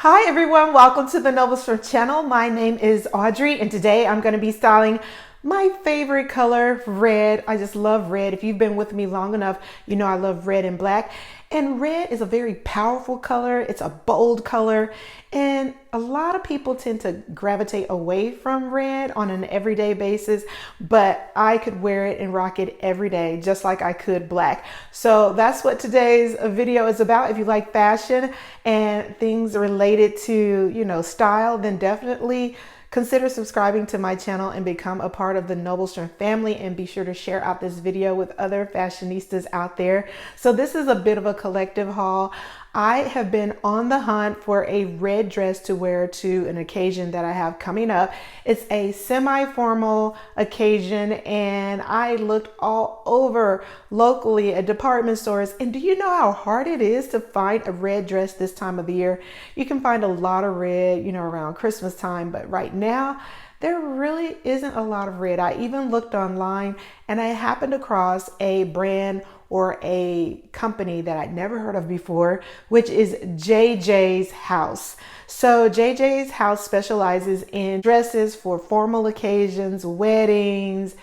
Hi everyone, welcome to the Noblestone channel. My name is Audrey and today I'm going to be styling my favorite color, red. I just love red. If you've been with me long enough, you know I love red and black. And red is a very powerful color. It's a bold color. And a lot of people tend to gravitate away from red on an everyday basis, but I could wear it and rock it every day, just like I could black. So that's what today's video is about. If you like fashion and things related to, style, then definitely consider subscribing to my channel and become a part of the Noblestone family, and be sure to share out this video with other fashionistas out there. So this is a bit of a collective haul. I have been on the hunt for a red dress to wear to an occasion that I have coming up. It's a semi-formal occasion and I looked all over locally at department stores. And do you know how hard it is to find a red dress this time of the year? You can find a lot of red, around Christmas time, but right now there really isn't a lot of red. I even looked online and I happened across a brand or a company that I'd never heard of before, which is JJ's House. So JJ's House specializes in dresses for formal occasions, weddings,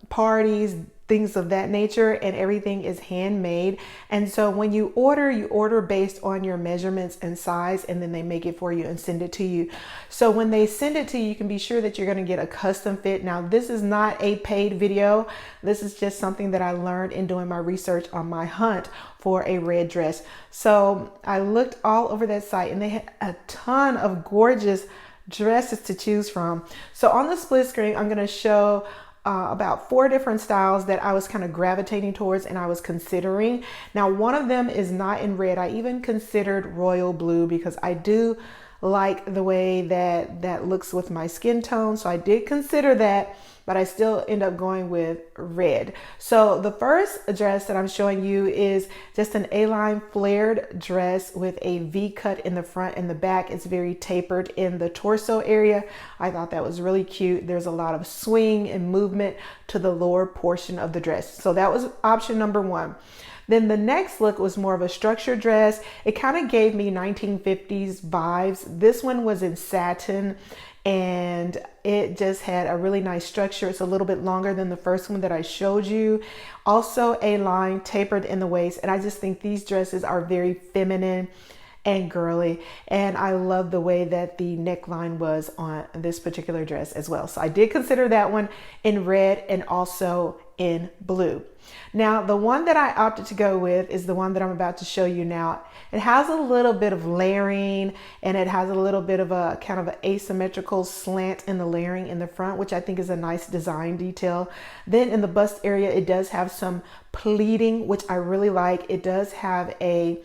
parties, things of that nature, and everything is handmade. And so when you order based on your measurements and size, and then they make it for you and send it to you. So when they send it to you, you can be sure that you're going to get a custom fit. Now, this is not a paid video. This is just something that I learned in doing my research on my hunt for a red dress. So I looked all over that site and they had a ton of gorgeous dresses to choose from. So on the split screen, I'm going to show about 4 different styles that I was kind of gravitating towards and I was considering. Now, one of them is not in red. I even considered royal blue because I do like the way that looks with my skin tone. So I did consider that, but I still end up going with red. So the first dress that I'm showing you is just an A-line flared dress with a V cut in the front and the back. It's very tapered in the torso area. I thought that was really cute. There's a lot of swing and movement to the lower portion of the dress. So that was option number 1. Then the next look was more of a structured dress. It kind of gave me 1950s vibes. This one was in satin and it just had a really nice structure. It's a little bit longer than the first one that I showed you. Also a line tapered in the waist. And I just think these dresses are very feminine and girly. And I love the way that the neckline was on this particular dress as well. So I did consider that one in red and also in blue. Now, the one that I opted to go with is the one that I'm about to show you now. It has a little bit of layering and it has a little bit of a kind of an asymmetrical slant in the layering in the front, which I think is a nice design detail. Then in the bust area, it does have some pleating, which I really like. It does have a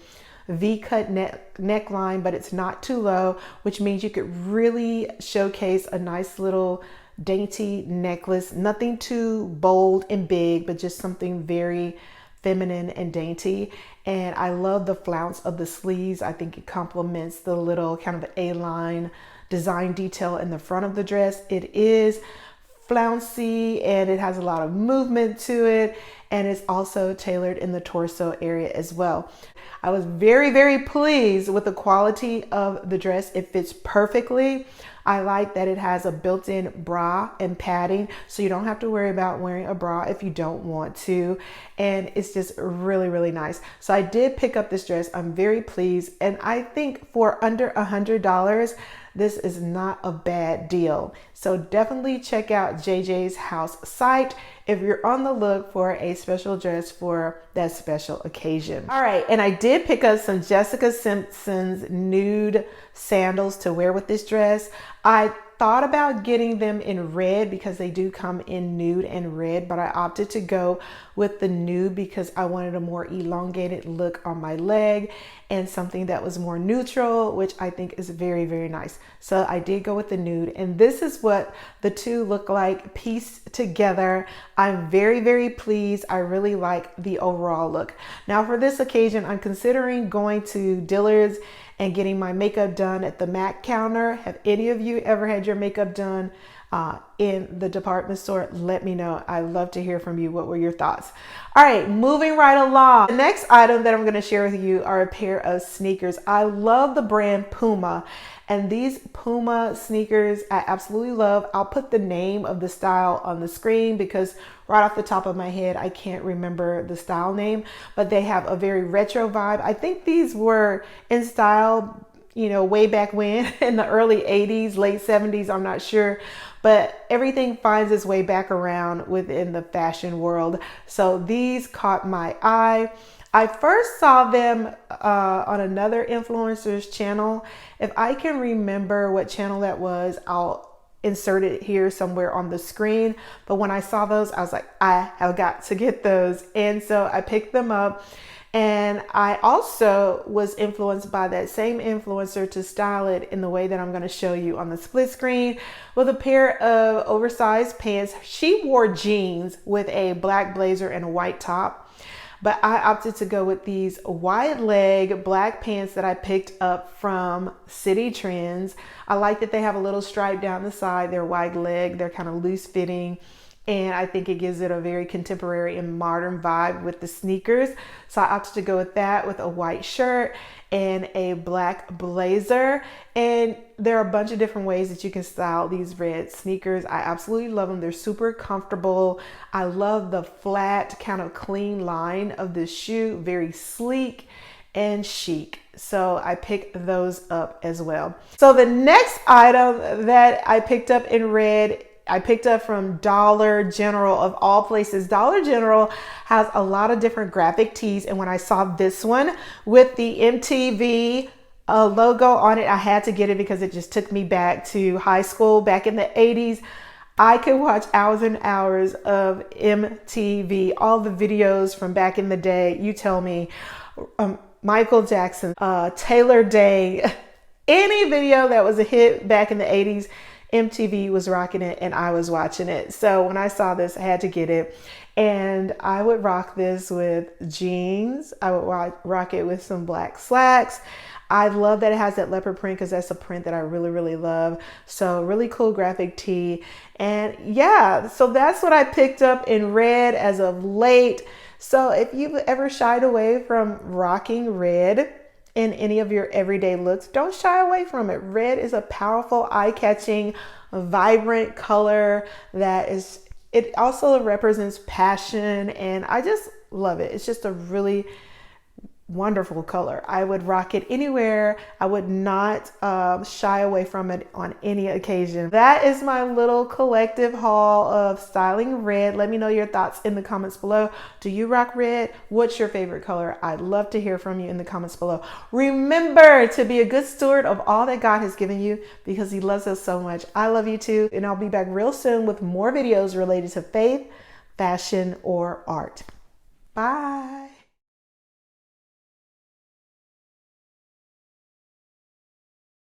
V-cut neckline, but it's not too low, which means you could really showcase a nice little dainty necklace. Nothing too bold and big, but just something very feminine and dainty. And I love the flounce of the sleeves. I think it complements the little kind of A-line design detail in the front of the dress. It is flouncy and it has a lot of movement to it, and it's also tailored in the torso area as well. I was very, very pleased with the quality of the dress. It fits perfectly. I like that it has a built-in bra and padding, so you don't have to worry about wearing a bra if you don't want to. And it's just really, really nice. So I did pick up this dress. I'm very pleased. And I think for under $100, this is not a bad deal. So definitely check out JJ's House site if you're on the look for a special dress for that special occasion. All right, and I did pick up some Jessica Simpson's nude sandals to wear with this dress. I thought about getting them in red because they do come in nude and red, but I opted to go with the nude because I wanted a more elongated look on my leg and something that was more neutral, which I think is very, very nice. So I did go with the nude, and this is what the two look like pieced together. I'm very, very pleased. I really like the overall look. Now for this occasion, I'm considering going to Dillard's and getting my makeup done at the MAC counter. Have any of you ever had your makeup done in the department store, let me know. I'd love to hear from you. What were your thoughts? All right, moving right along. The next item that I'm going to share with you are a pair of sneakers. I love the brand Puma, and these Puma sneakers I absolutely love. I'll put the name of the style on the screen because right off the top of my head, I can't remember the style name, but they have a very retro vibe. I think these were in style, you know, way back when in the early 80s, late 70s, I'm not sure, but everything finds its way back around within the fashion world. So these caught my eye. I first saw them on another influencer's channel. If I can remember what channel that was, I'll insert it here somewhere on the screen. But when I saw those, I was like, I have got to get those. And so I picked them up. And I also was influenced by that same influencer to style it in the way that I'm going to show you on the split screen with a pair of oversized pants. She wore jeans with a black blazer and a white top, but I opted to go with these wide leg black pants that I picked up from City Trends. I like that they have a little stripe down the side. They're wide leg. They're kind of loose fitting. And I think it gives it a very contemporary and modern vibe with the sneakers. So I opted to go with that with a white shirt and a black blazer. And there are a bunch of different ways that you can style these red sneakers. I absolutely love them. They're super comfortable. I love the flat, kind of clean line of the shoe. Very sleek and chic. So I picked those up as well. So the next item that I picked up in red, I picked up from Dollar General of all places. Dollar General has a lot of different graphic tees. And when I saw this one with the MTV logo on it, I had to get it because it just took me back to high school back in the 80s. I could watch hours and hours of MTV, all the videos from back in the day. You tell me, Michael Jackson, Taylor Day, any video that was a hit back in the 80s, MTV was rocking it and I was watching it. So when I saw this, I had to get it. And I would rock this with jeans. I would rock it with some black slacks. I love that it has that leopard print because that's a print that I really, really love. So really cool graphic tee. And yeah, so that's what I picked up in red as of late. So if you've ever shied away from rocking red in any of your everyday looks, don't shy away from it. Red is a powerful, eye-catching, vibrant color that is, it also represents passion, and I just love it. It's just a really wonderful color. I would rock it anywhere. I would not shy away from it on any occasion. That is my little collective haul of styling red. Let me know your thoughts in the comments below. Do you rock red? What's your favorite color? I'd love to hear from you in the comments below. Remember to be a good steward of all that God has given you because He loves us so much. I love you too, and I'll be back real soon with more videos related to faith, fashion, or art. Bye.